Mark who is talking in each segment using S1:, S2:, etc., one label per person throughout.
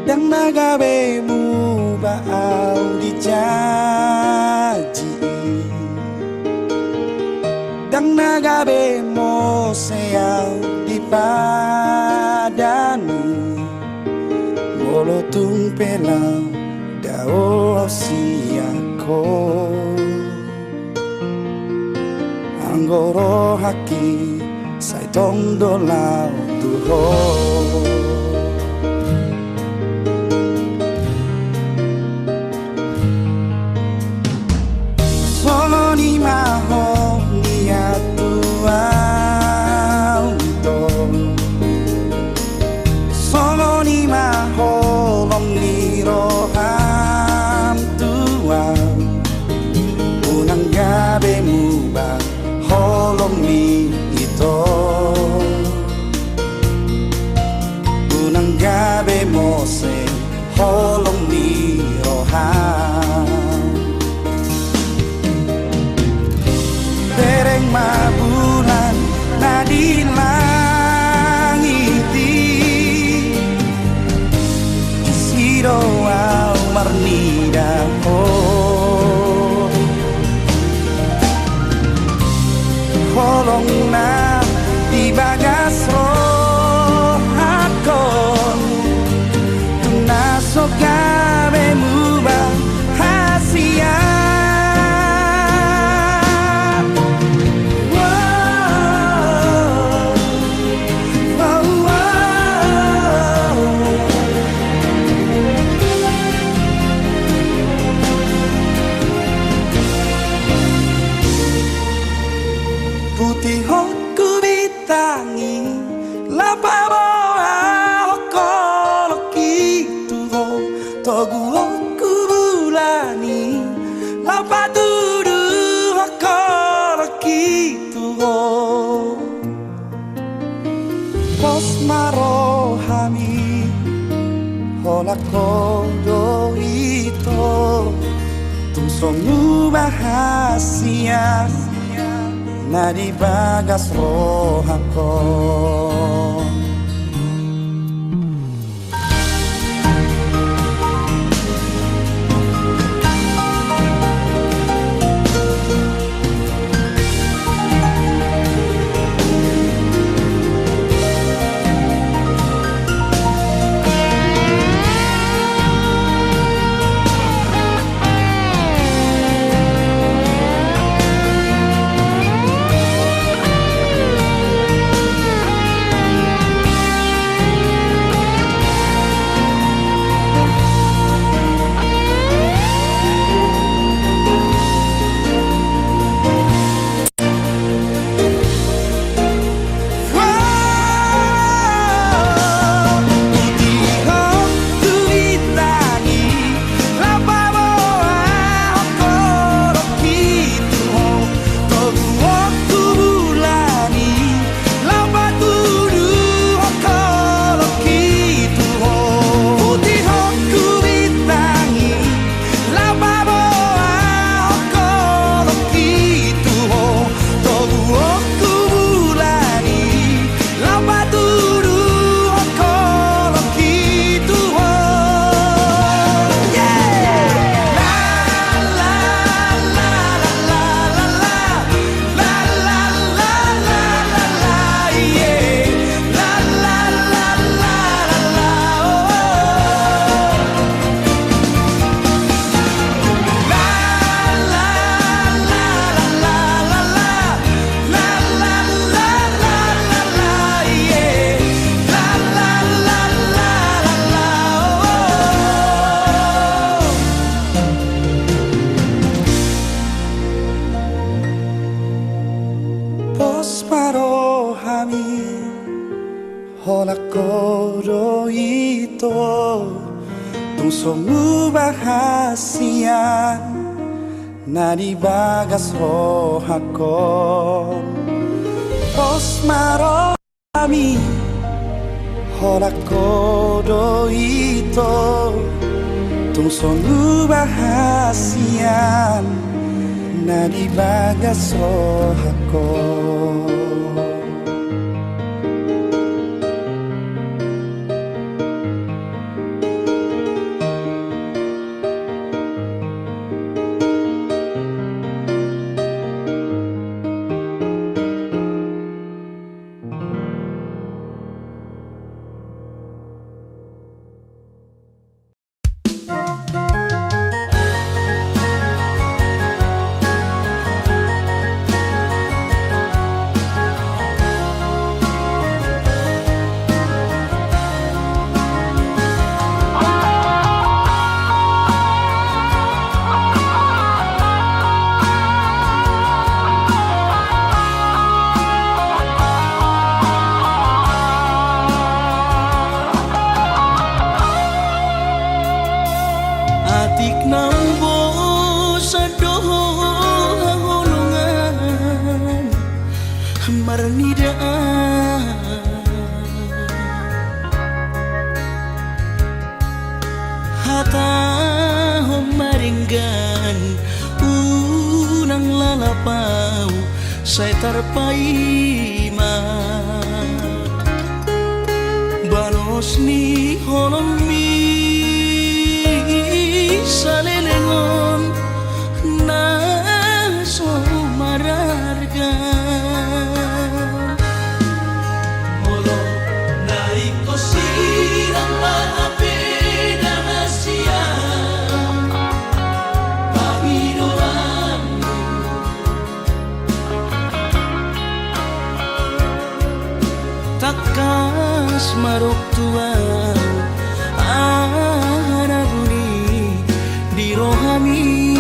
S1: dan nagabemu baau dijanji dan nagabe mo sayau di padanu molotung pelau dao siako anggoro haki saitong dolau tuho solo ni maho ni atuau to solo ni maho lom ni roham tua unang gabe muba holom ni ito unang gabe mose holom ni roham bereng mabulan na di langiti siro au marnida ho holong na di bagas rohakon tunasok gabe muba hasia putih hoku bitangi lapa boa hokolo kitu ho togu hoku bulani lapa tudu hokolo kitu ho pos marohami holako do ito tumsomu bahasia na di bagas rohako marohami holako ito tungsomu bahasia na di bagas rohako pos marohami holako ito tungsomu bahasia na di bagas rohako parnidaan hata homaringgan unang lalapau saya tarpaima banos ni holomi salelengon na so mararga molo naik kosirang maapi dan asia pahidoanmu takas marok tuan anaguni di rohami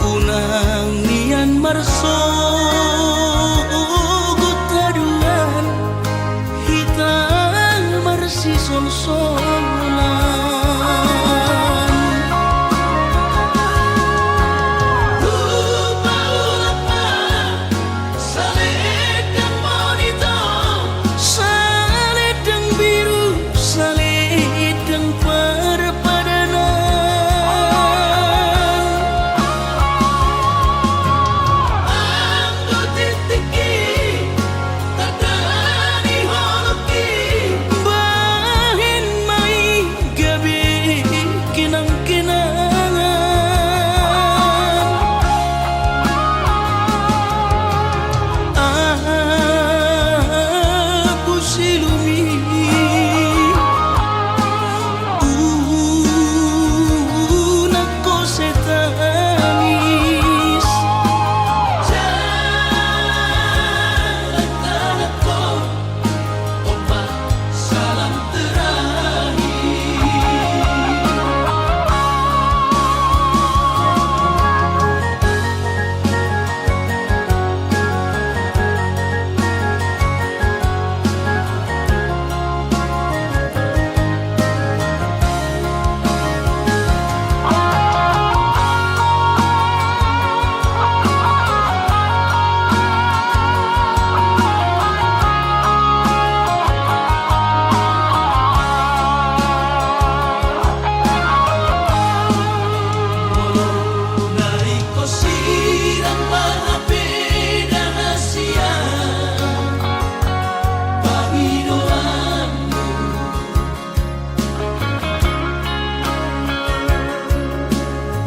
S1: unang nian marso gutaduan hitang marsi sol-solan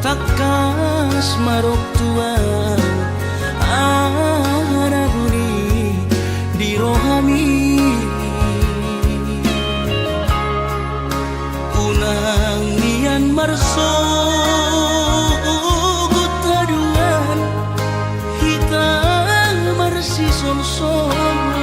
S1: takas marok tuan anaguni di rohami unang nian marso gutaduan hitang marsi sol-solan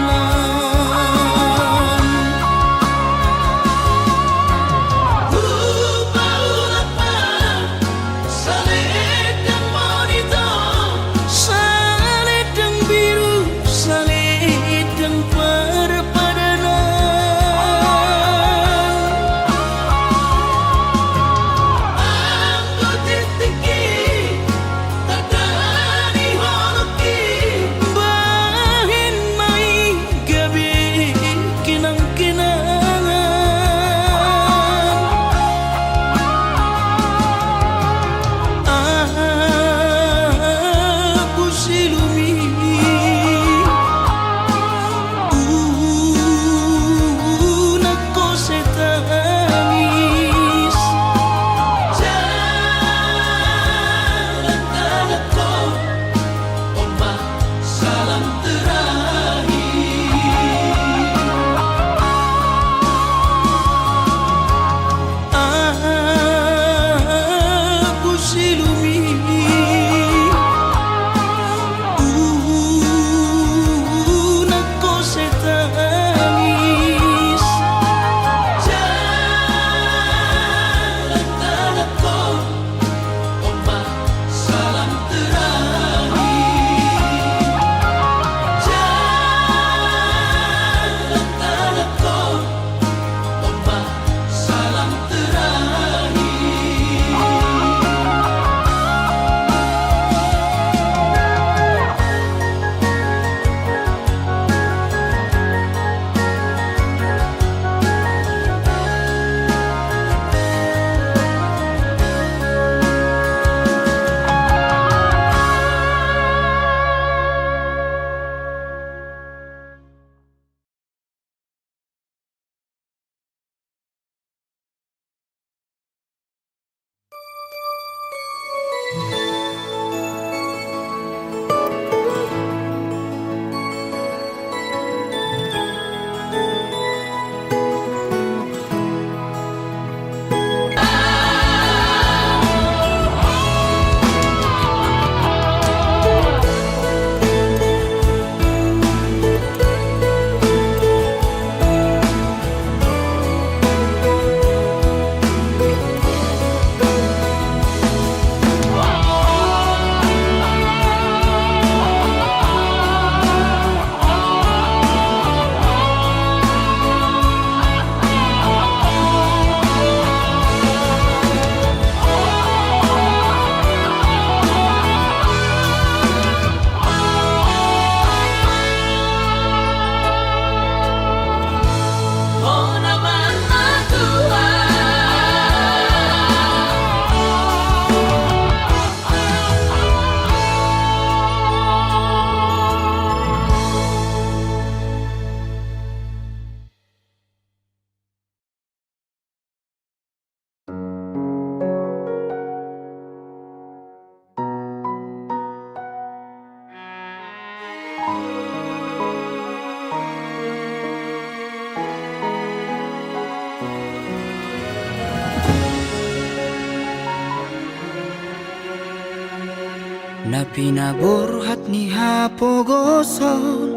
S2: Na pinaburhat ni hapogoson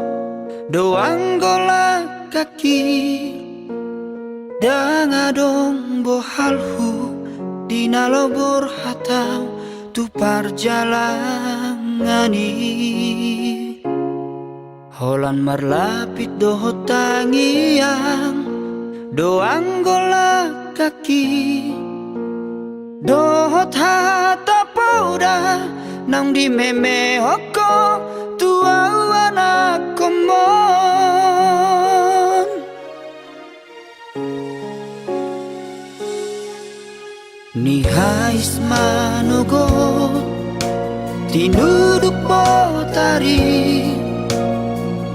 S2: doang gola kaki dangadong bohalhu dinalobor hatau tu parjalangani holan marlapit doho tangiang doang gola kaki dohot hata pauda nang di meme hoko tua anak komon ni hais manogot tinuduk potari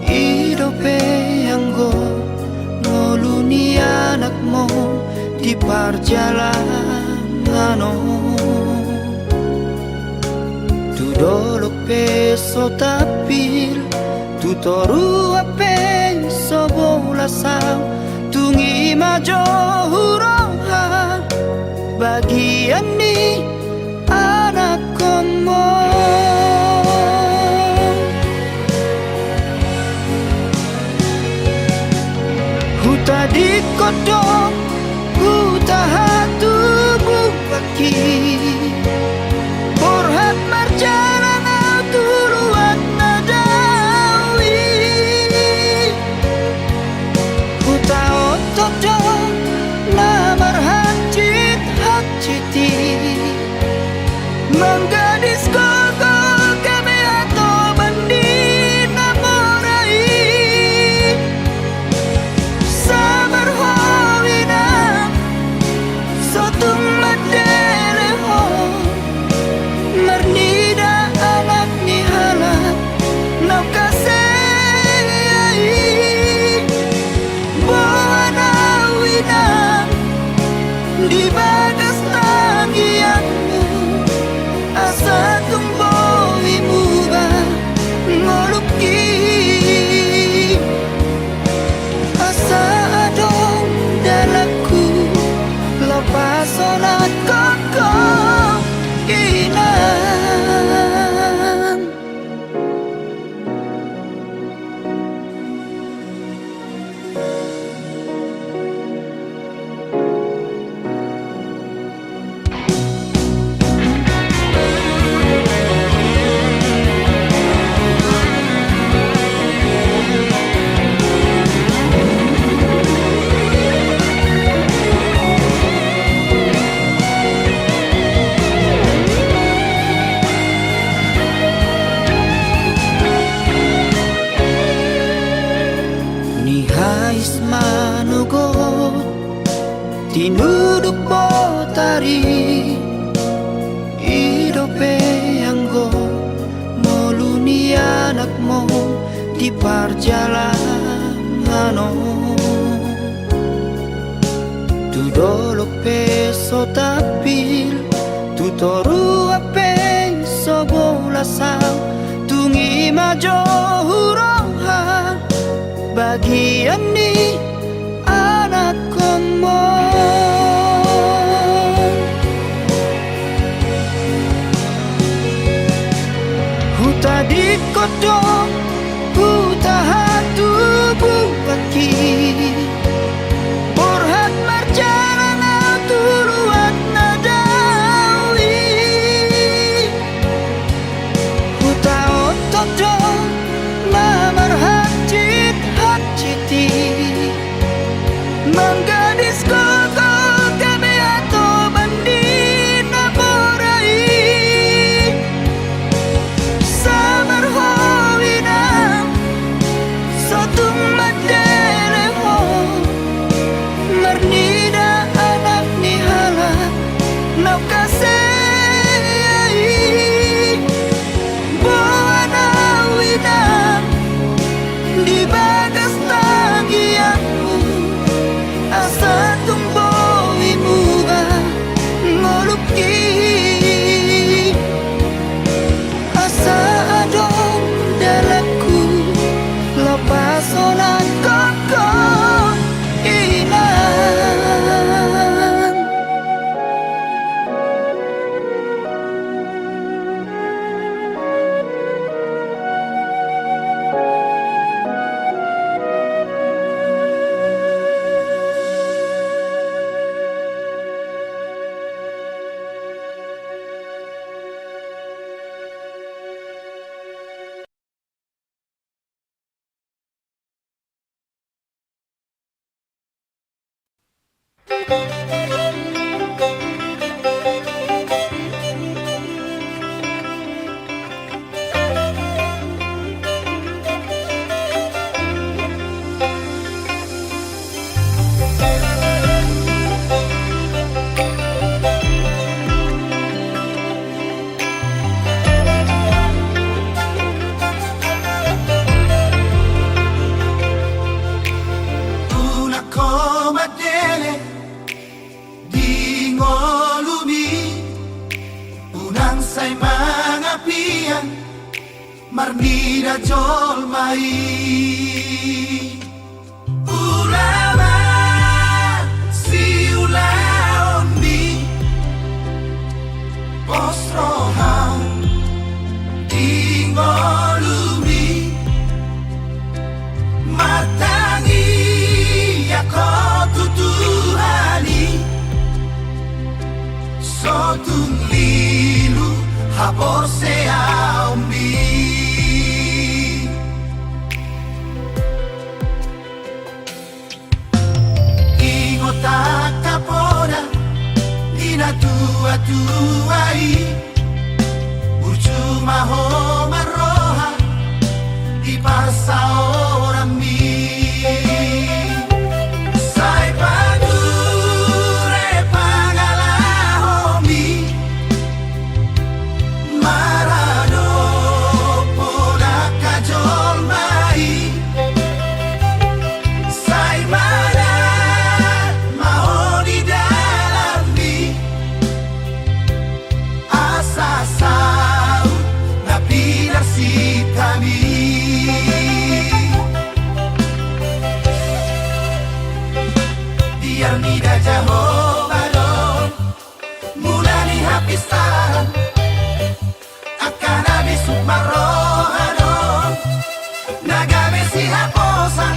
S2: idope anggo ngoluni anak mo di parjalangano dolok peso tapil tu toru peso bolasang tungi majo huroha bagian ni anak komo huta di kodok huta hatu bukaki borhat marjalan tuluan nadawi huta otodong namar hajit hajiti menggadis gogol kami atau bandi namorai sabar hawina sotung madeleho mernida anak ni halak nau kasei bawana wina di bagas tangianmu asa tumbowi muba ngoluki asa adong dalaku lepasonat kokok inang ni hais manogot tinuduk potari idope anggo moluni anak mo di parjalangano tu dolok peso tapil tu toru peso bolasang tungi majo huroha bagian ni anak komo huta di kodok huta hatu bukaki borhat marjalan tuluan nadawi huta otodong namar hajit hajiti menggadis gogol kami atau bandi namorai sabar hawina sotung madeleho
S1: Una koma dele di ngolumi unang say mga piyan marnida jolmai ulama si ulaon mi postrohan di ngolumi matangi ako tutuhani sotung lilu habor seaumi ingot akapora ina tua-tuai burcuma ho maroha di pasa orang mi Sai padure pangalahomi marano pola kajol mai Sai mana mahoni dalami asa sau na pilar si kami Biar nida Jehovah don mulai hapisan akan habis sukmarohadon nagame si haposan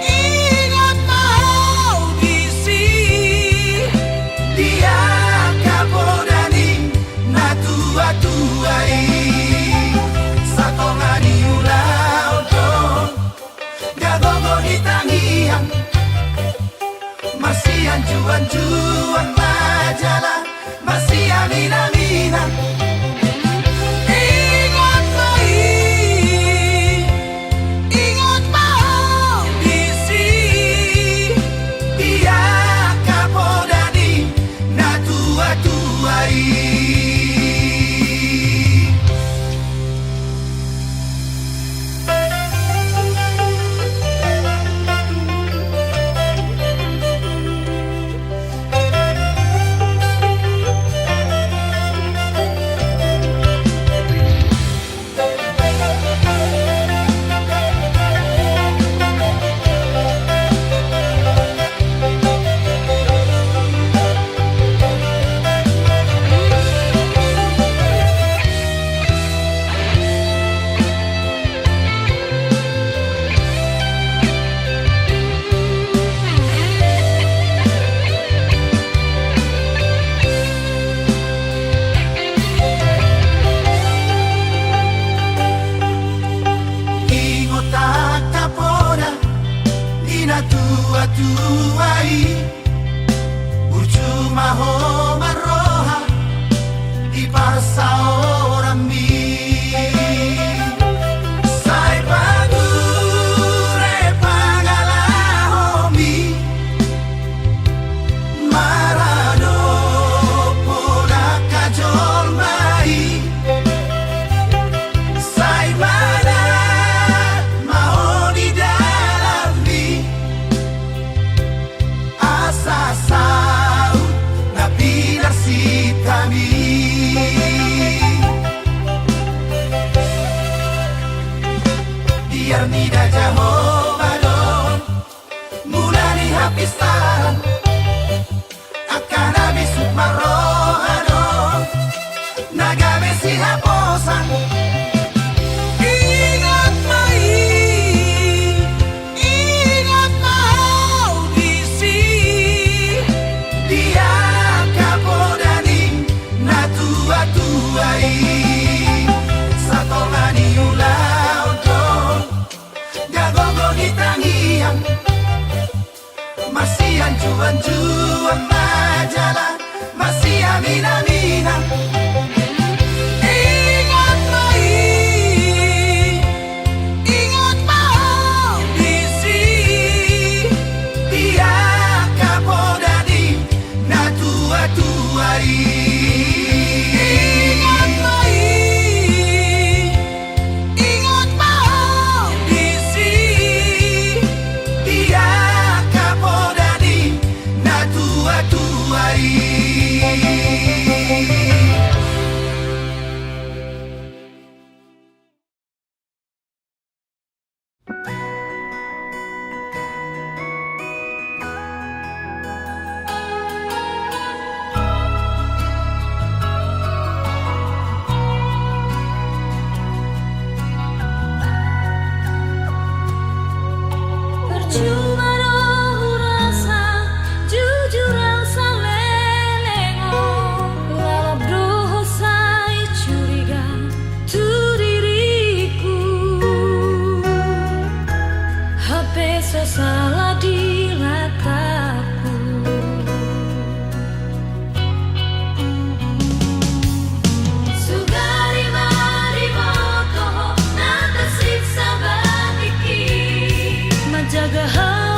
S1: ingat mau bisi dia kapodani na tua-tuai satongani ulau don gagogo di tangian masih anjuan-juan majalah masih angin-anginan ingat mau bisi dia kapodani na tua-tuai tua-tuai Burcuma ho maroha di parsa orang mi Sai padure pangalahomi marano pola kajol mai Sai mana mahoni dalami Asasau na pilar si kami Biar nida Jehovah don mulai hapisan akan habis sukmarohadon nagame si haposan ingat mau bisi dia kapodani na tua-tuai satongani ulau don gagogo di Juan majalah masih aminan-aminan. Ingat mai, ingat mau di sini dia kapodani na tua-tuai. Ingat mai, ingat mau di sini dia kapodani na tua-tuai.
S3: Percuma roh rasa jujur yang salengo lalap roh sai curiga tu diriku HP salah di rataku sugari mari moto na tersiksa batiki menjaga hati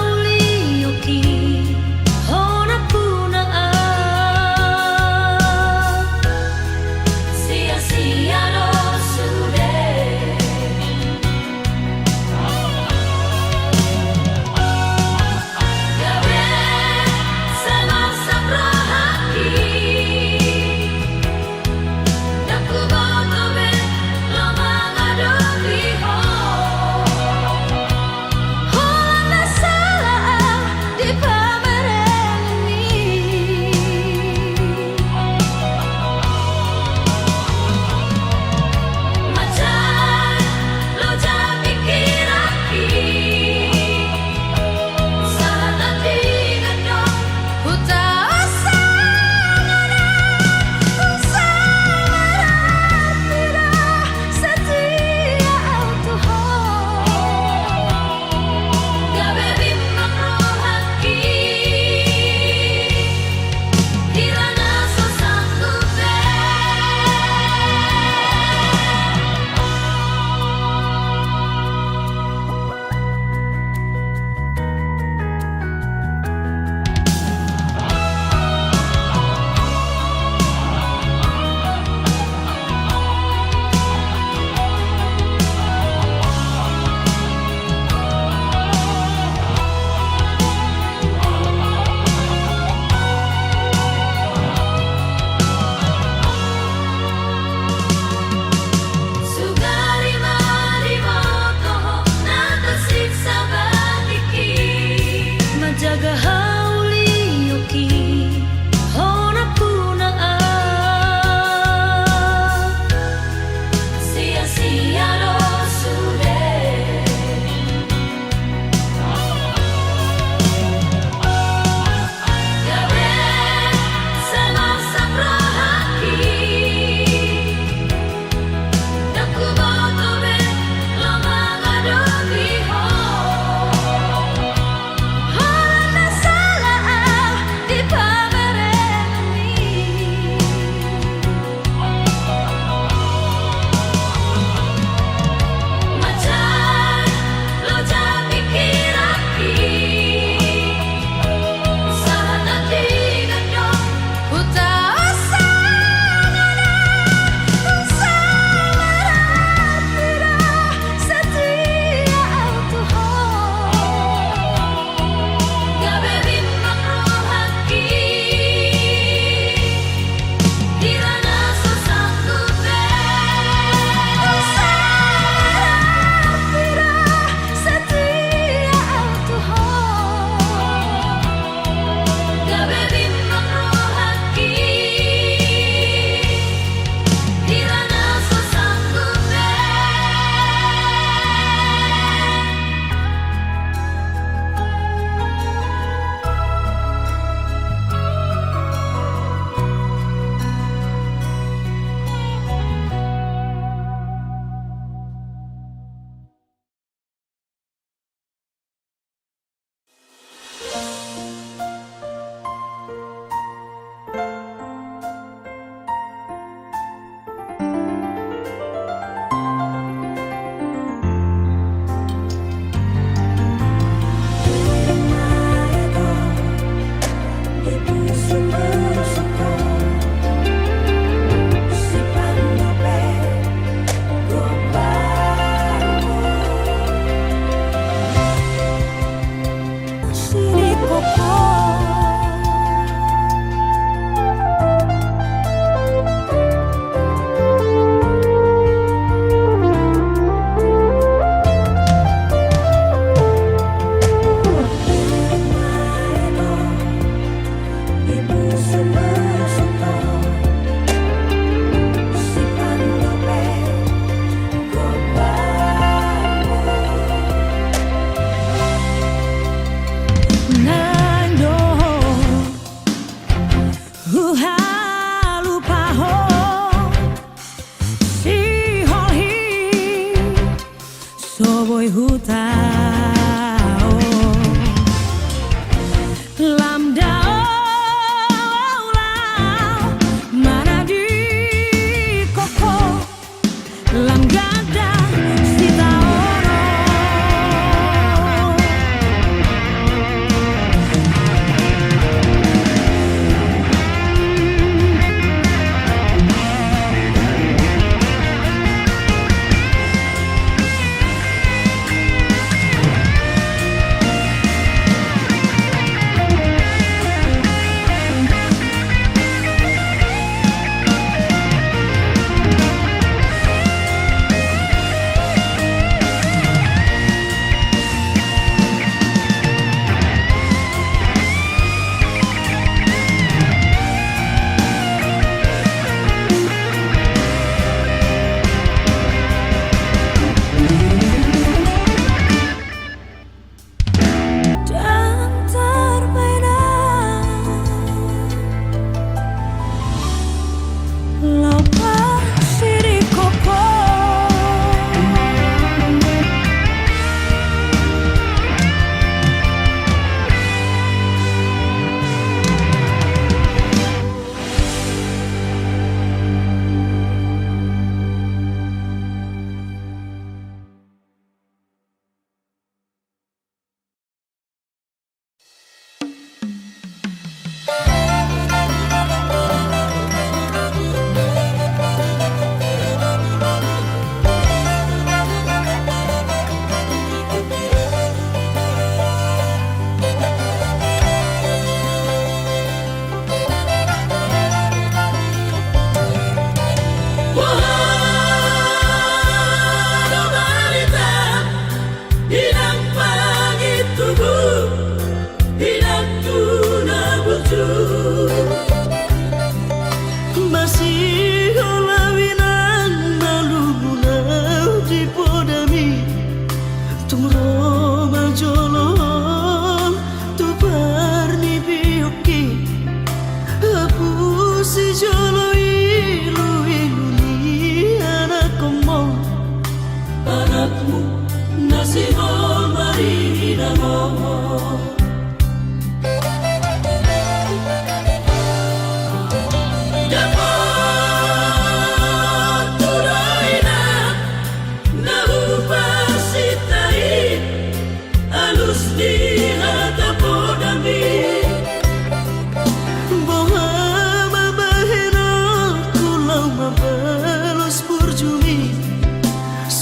S3: Soboi hutao Lamdao Mana di koko Lam gada sita oro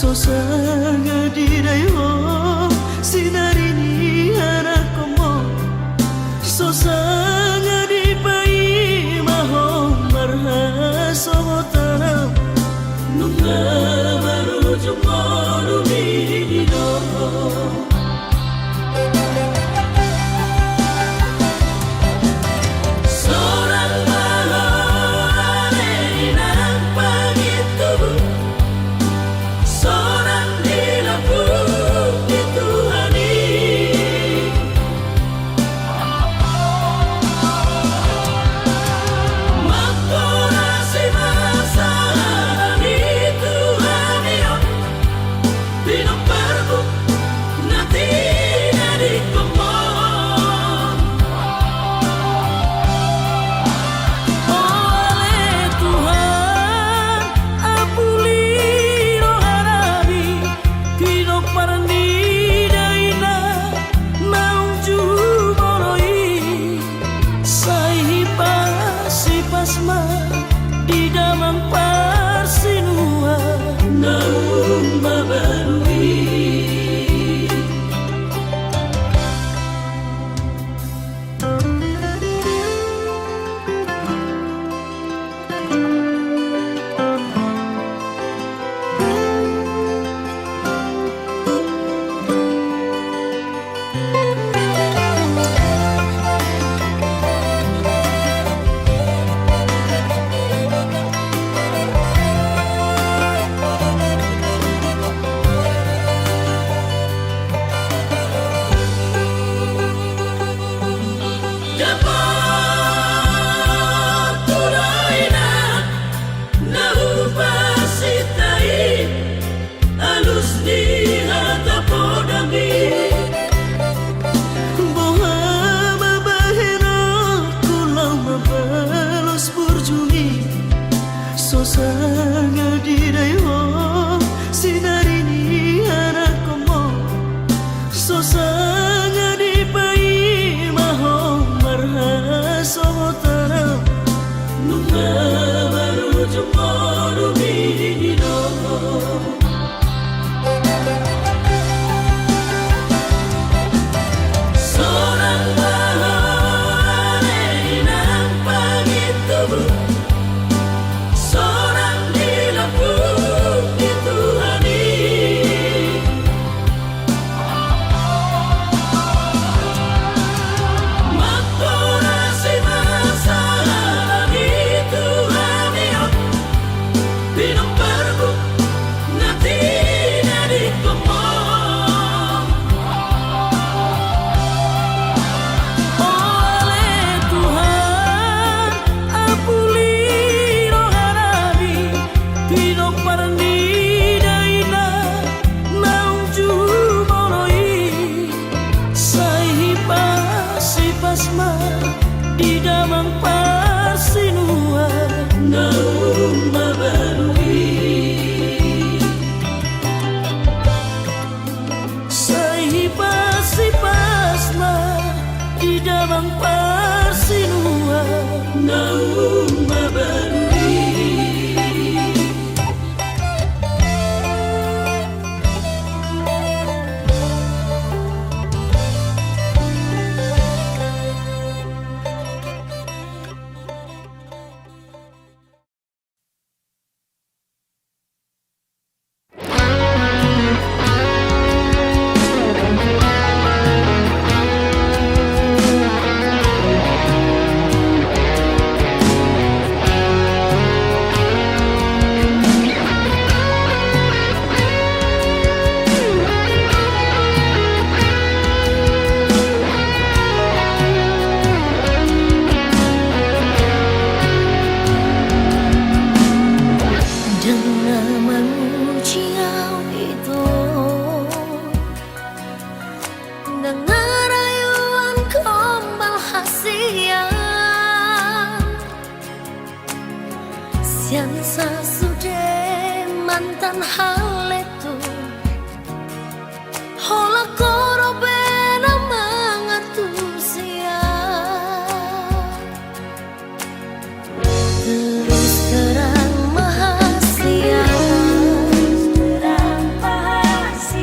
S2: Sosanga di dayo sinarini anak
S3: bang persinuan naung mabarui saipas-ipasna di damang persinuan naung mabarui
S4: Siansa sudah mantan hal itu Hola koro bena mangatusia Terus terang mahasia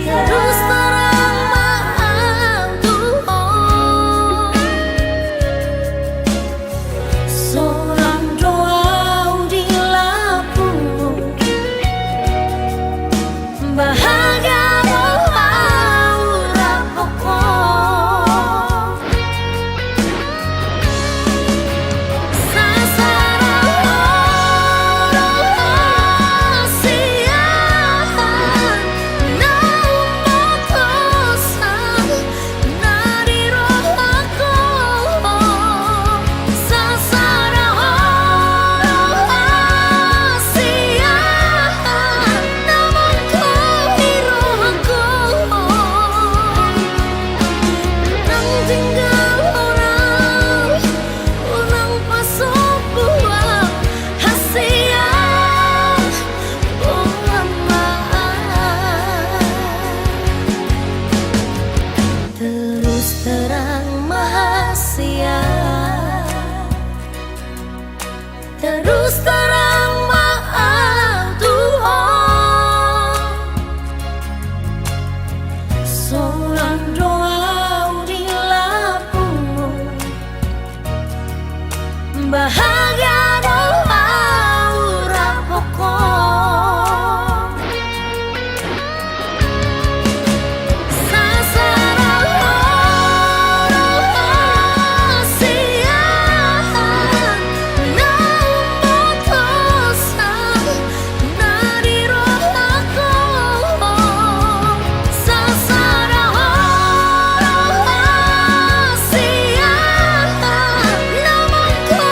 S4: Terus terang maaf Tuhan Seorang doa di lapumu Bahagia doa ura pokok Sasara siahan Naung putusan dari roh aku Sasara siahan Namun ku hiroh aku Nang tinggal orang Unang pasok buang hasiah Buang maaf Terus terang mahasia Terus terang maaf Tuhan Seorang doa di lapumu Bahagia doa ura pokok Sasara siahan Naung putusan dari roh aku Sasara siahan Namun ku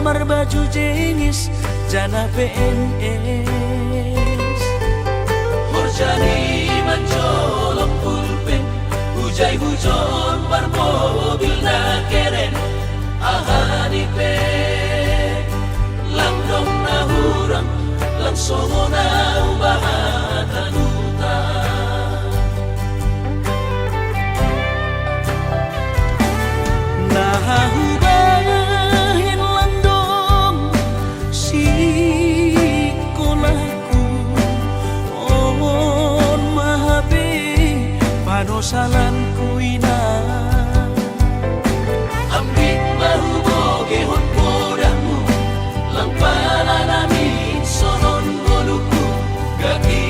S2: mar baju jenis jana PNS.
S3: Horjani mencolok pulpen, hujai hujon par mobil na keren. Ahani pe, langdong na hurang, langsung na ubahatan utang.
S2: Nahubahin landong si kolaku on mahabi panosalan ku ina.
S3: Ambit mahuboge hon podamu, lang pala namin sonon boluku. Gaki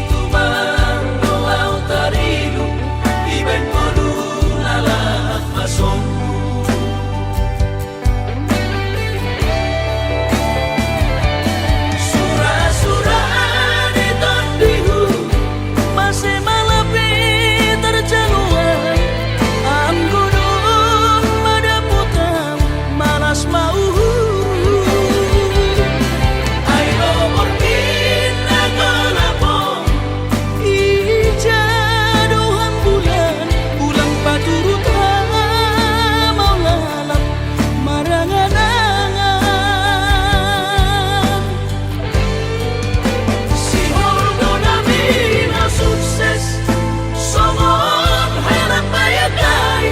S3: tumang doaw tarilu, iben bolu lalak masongku. Surah-surah di tondihu,
S2: Masih malapi terjaluan am gunung pada putam malas mau.
S3: ayo morkin nagalapong.
S2: Ijaduhan bulan pulang paturut mau lalap marangan-angan.
S3: Si Holdo namin na sukses, somon harap bayagay.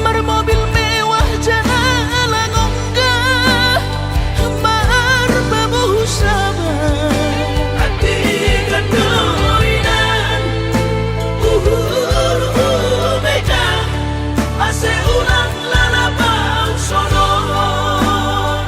S2: Marmobil mewah jalan onggah marbamu sabar.
S3: Hati gandoinan, meja, ase ulang lalapang sonon.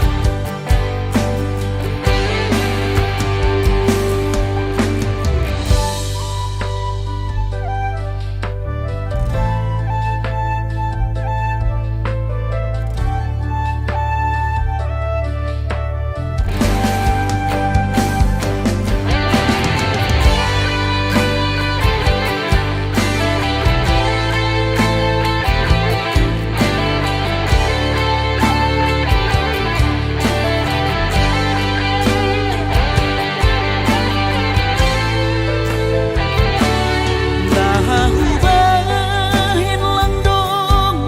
S2: Nahubahin landong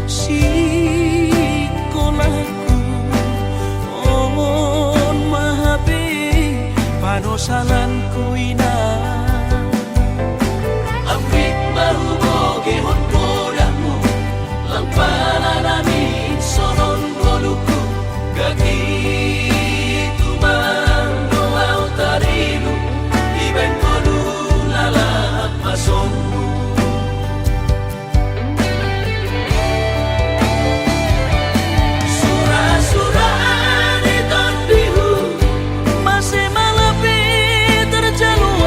S2: si kolaku on mahabi panosalan ku ina.
S3: Ambit mahuboge hon podamu, lang pala namin sonon boluku. Gaki tumang doaw tarilu, iben bolu lalak masongku. Surah-surah di tondihu,
S2: Masih malapi terjaluan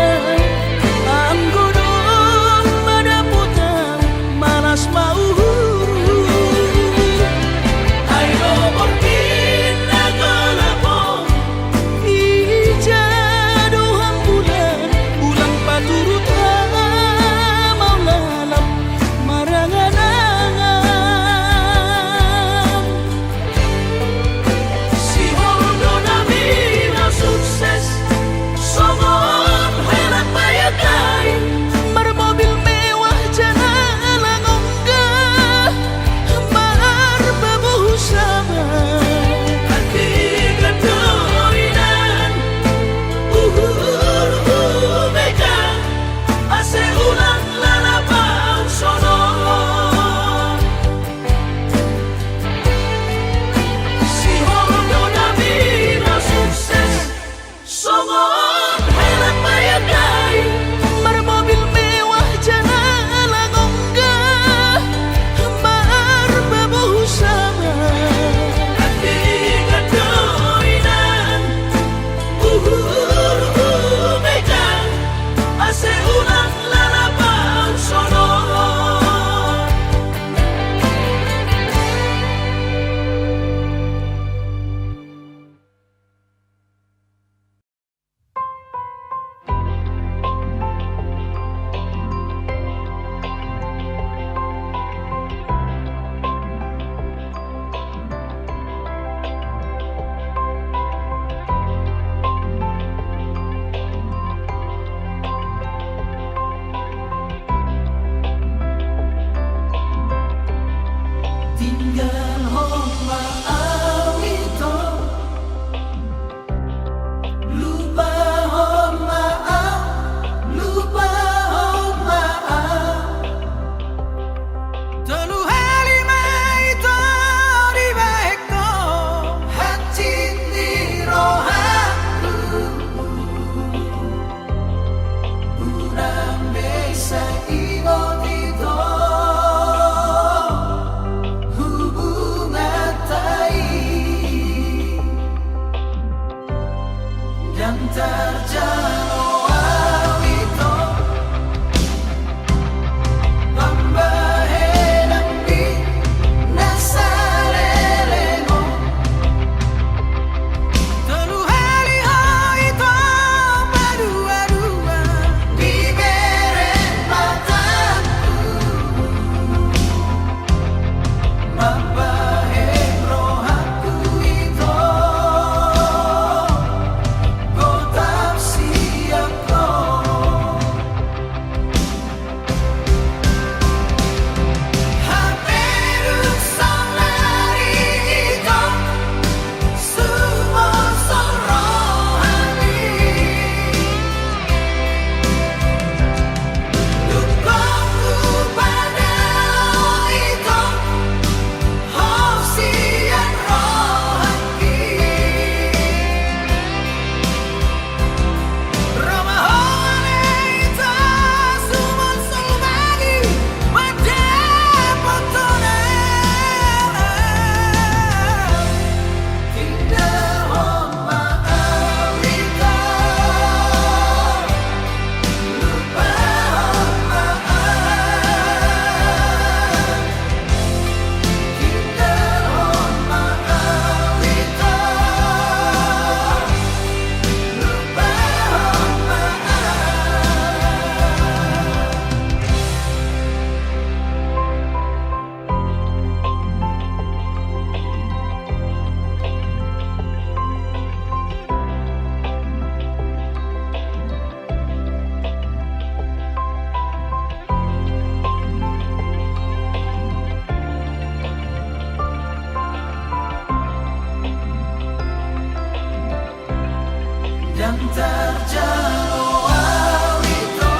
S1: terjalo awito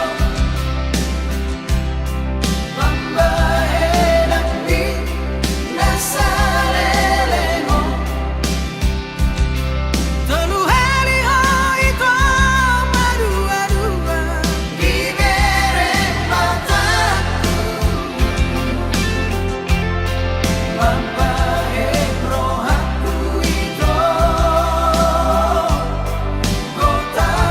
S1: Pambahenak di nasarelemo Tolu hari ito madua-dua Ibere mataku Pambahe rohaku ito Kota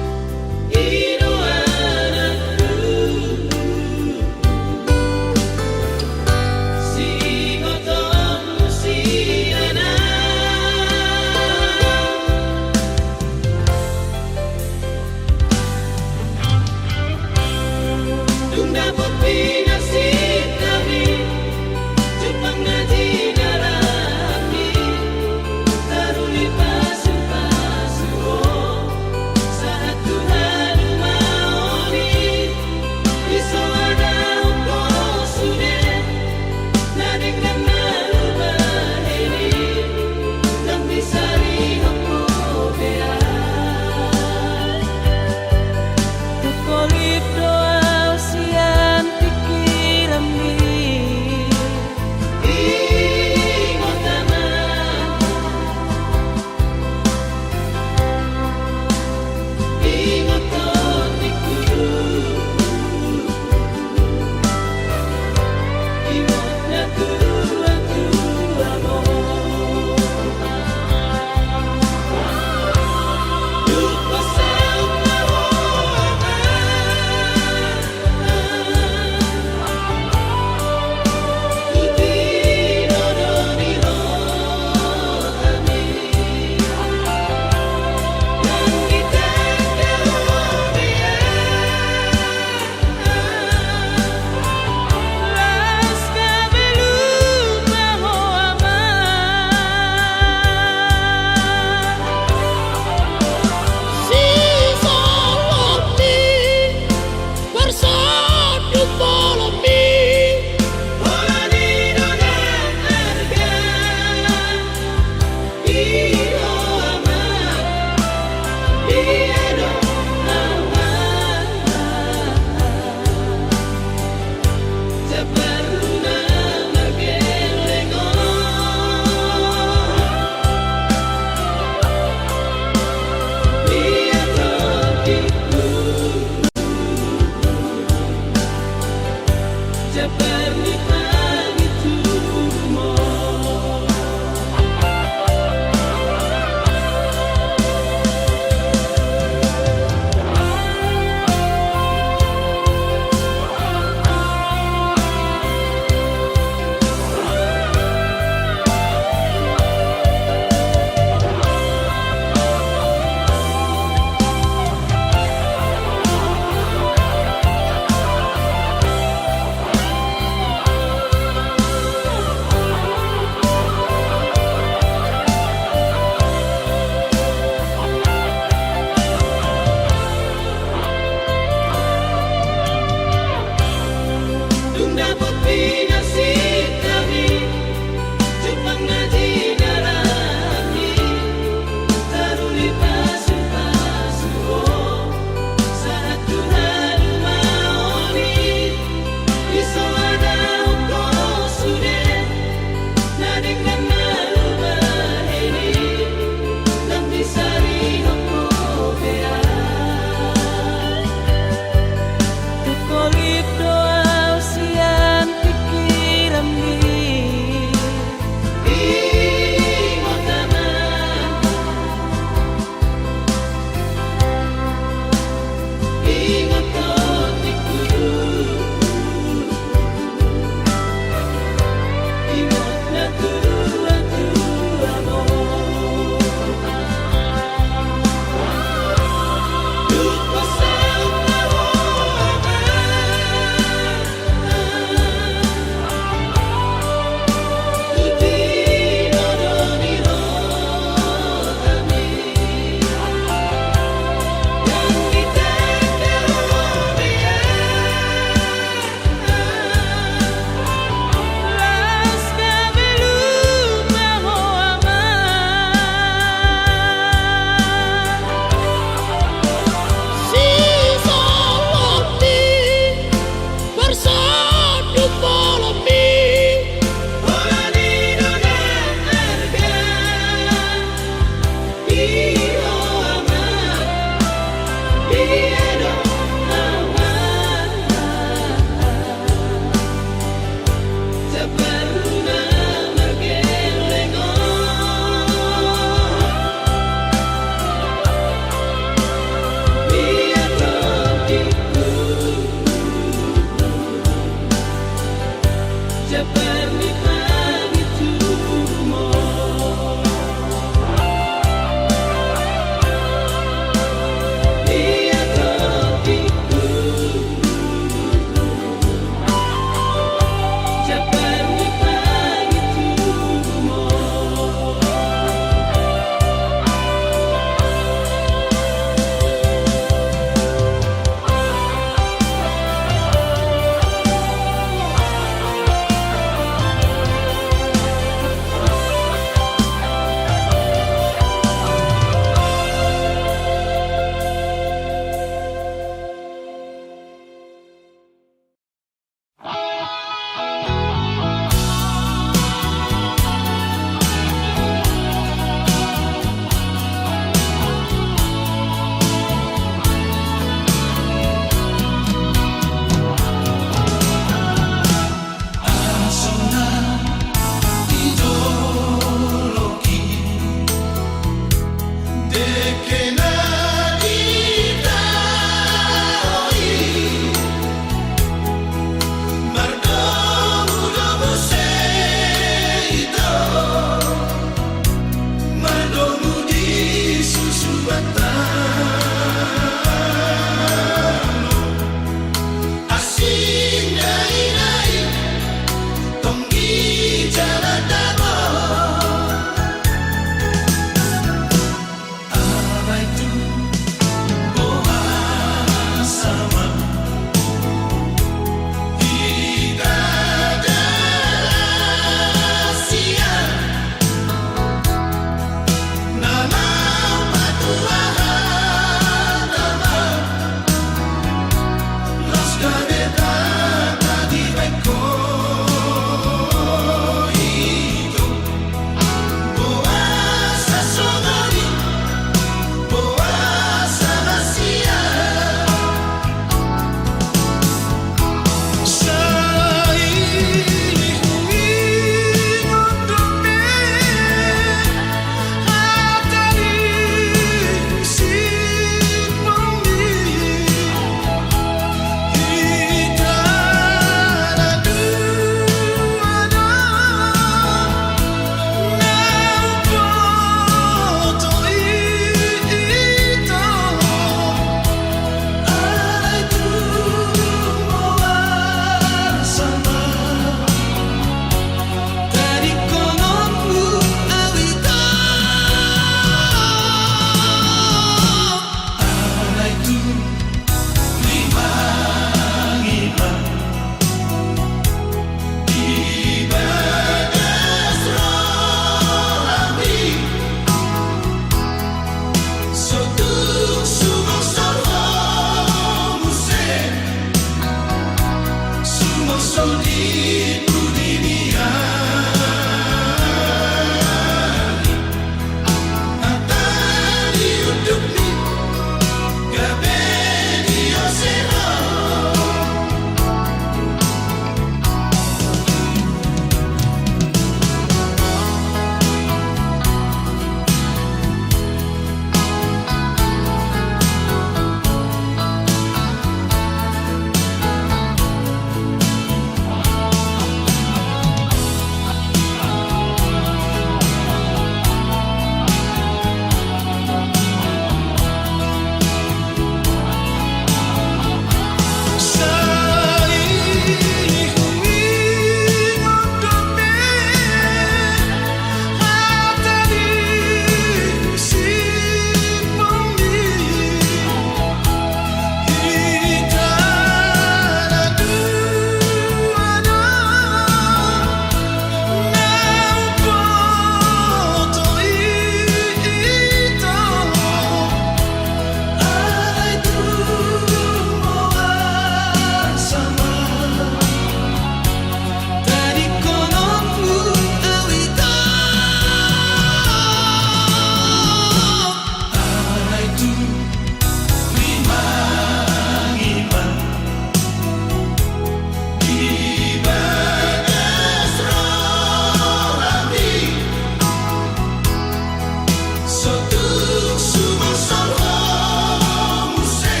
S3: Sotuk sumosol homuse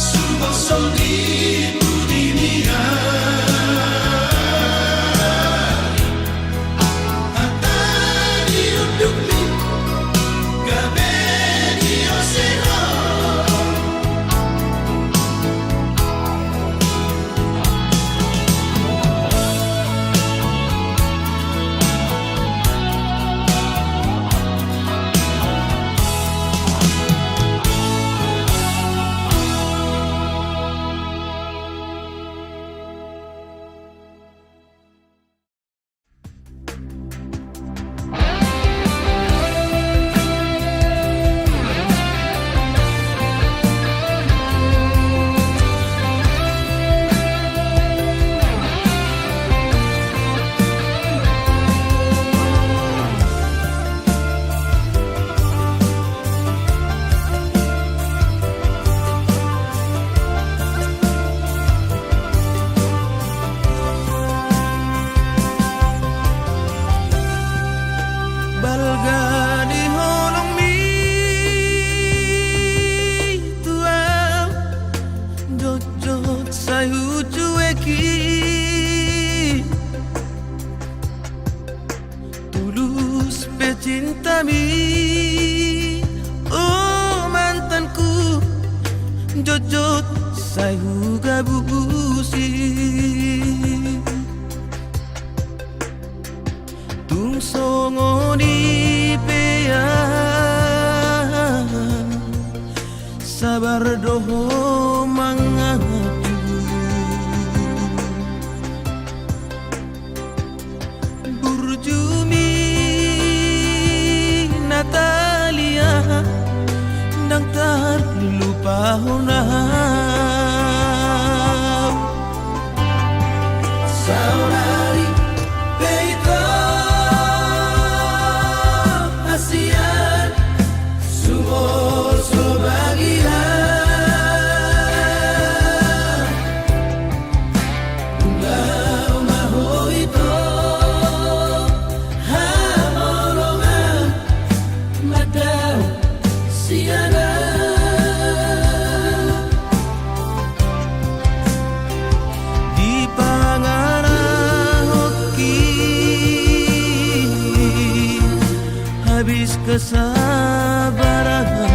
S3: Sumosol di dunia Hatta diuduk ni gabe di osero
S2: Balgani holong mi tua jojot sayu cueki tulus pecinta mi oh mantanku jojot sayu gabusi tung songo di pean sabar doho mangatu burjumi Natalia nang terlupa honau
S3: Saudari Peito Asian Sumor sobagian Ungau maho ito Hamolongan Madaw siana
S2: di Pangarahoki habis kesabaranmu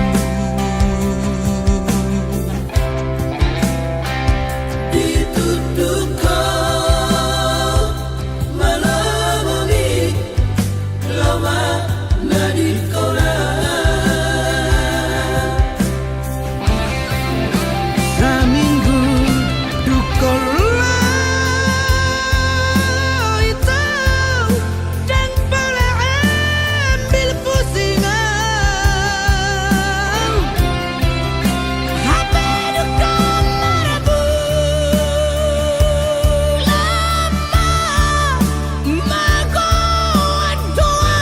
S3: Dituduh kau Malamoni Lama nadit kola
S2: Saminggu dukola itu dan boleh ambil pusingan Hape dukong marabu lama magoan doa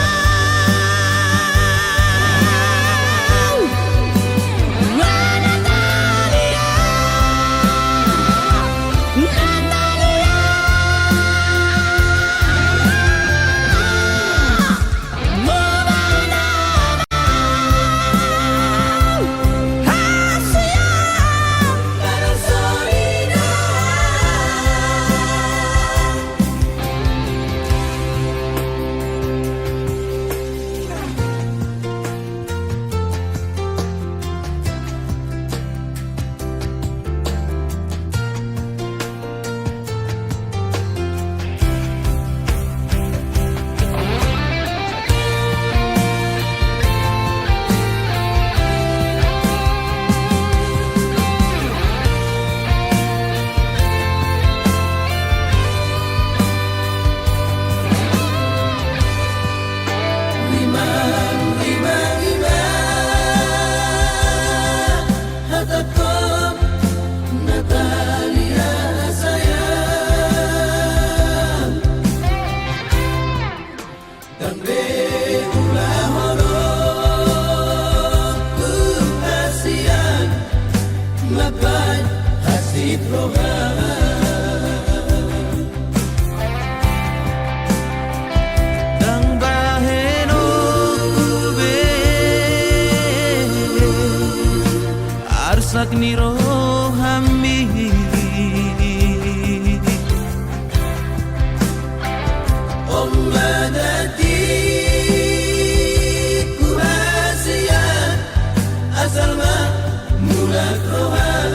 S3: mulak niro hambi Om madadi ku hasia asal ma mulak rohan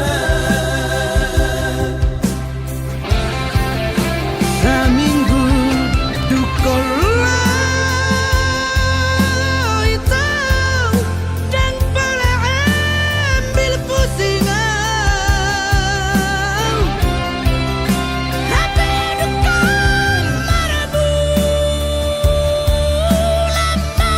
S2: Saminggu dukola itu dan pula ambil pusingan Hati duka marabu lama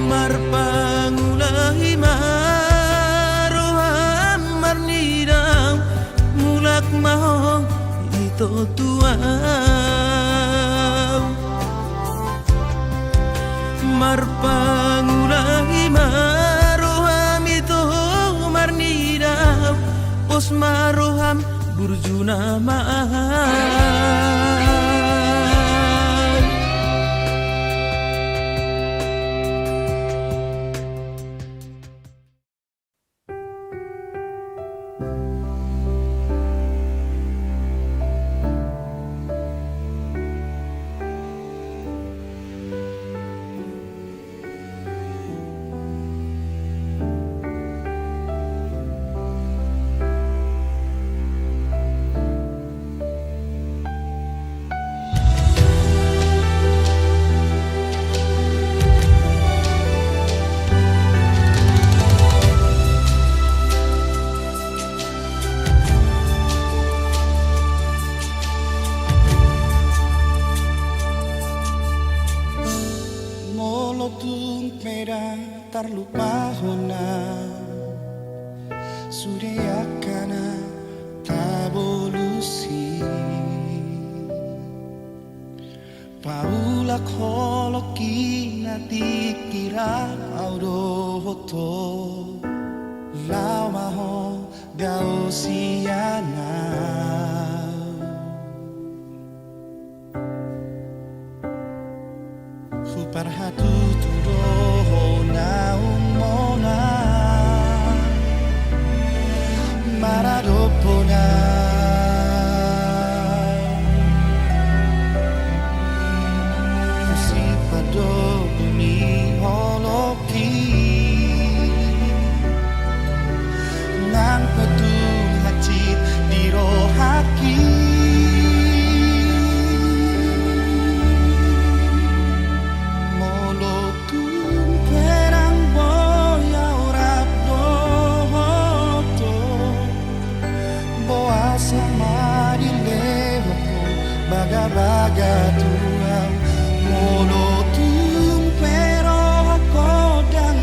S3: marpangulahi maroham marnidang mulak mahong ito tuaw marpangulahi maroham ito marnidang pos maroham burjuna maah
S5: Molotun pera terlupa hona Surya kana tabolusi Paula koloki nati kira auroto Lau maho gausiana Parhatu turo na umona maradopona Sipado bumi holoki Nang petung hati dirohaki Baga tuang molotun pero ako dang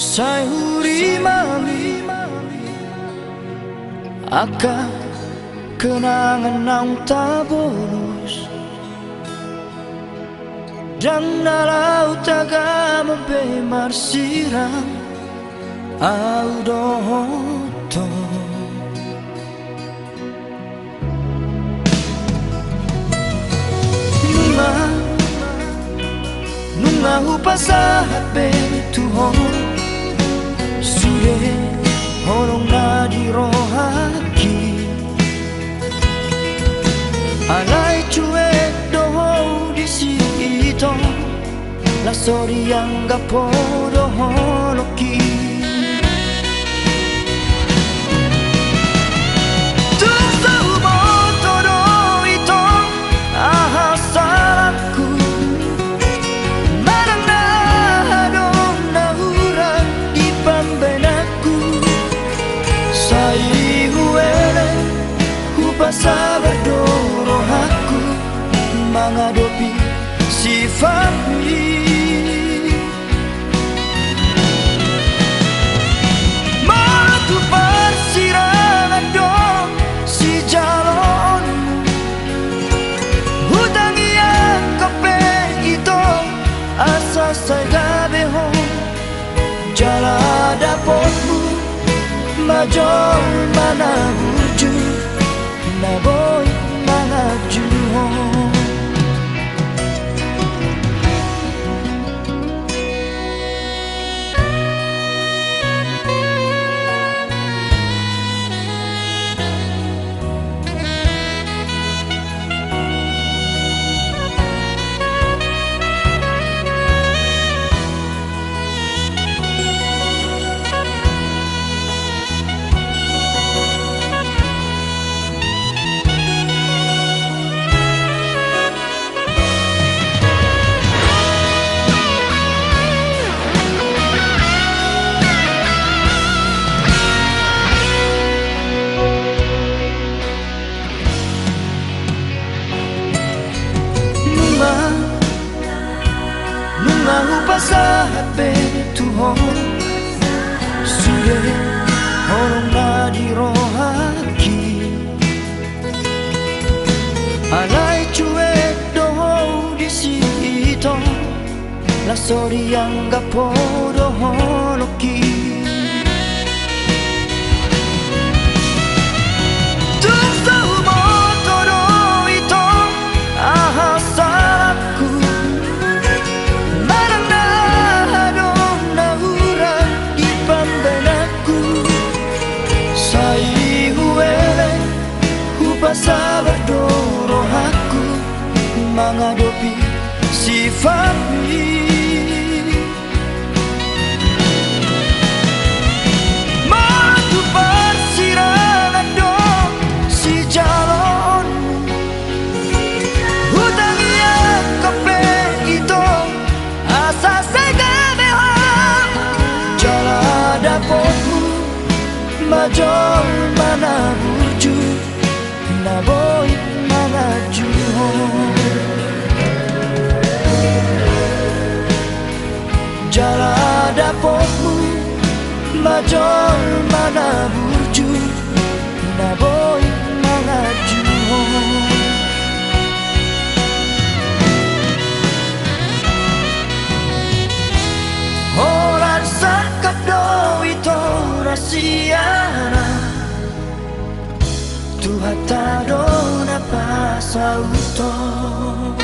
S5: Sai huri mali Aka kenangan nang tak bolos Dan dalau taga membemar sirang Au dohoto Nunga hupasahat betuhon Sude horong na di rohaki Alay cuek doho di sito La sori yang gapo doho loki Sabar dorong aku menghadapi sifatmu Matu persirangan dong si jalonmu Hutang yang kope itu asa saya behong Jala dapatmu majol mana wujud Na boy mga juhon Nunga pasahat betuhon Sude horong na di rohaki Alay cuek doho di sito La sori yang gapo doho loki Sabar dorong aku menghadapi sifatmu Matu persirangan dong si jalonmu Hutang yang kope itu asa saya behang Jala dapatmu majol mana wujud Na boy mga juhon Jala dapatmu majol mana wujud Na boy mga juhon Horan sakat do ito rasiana Tuhan tak ada pasal utuh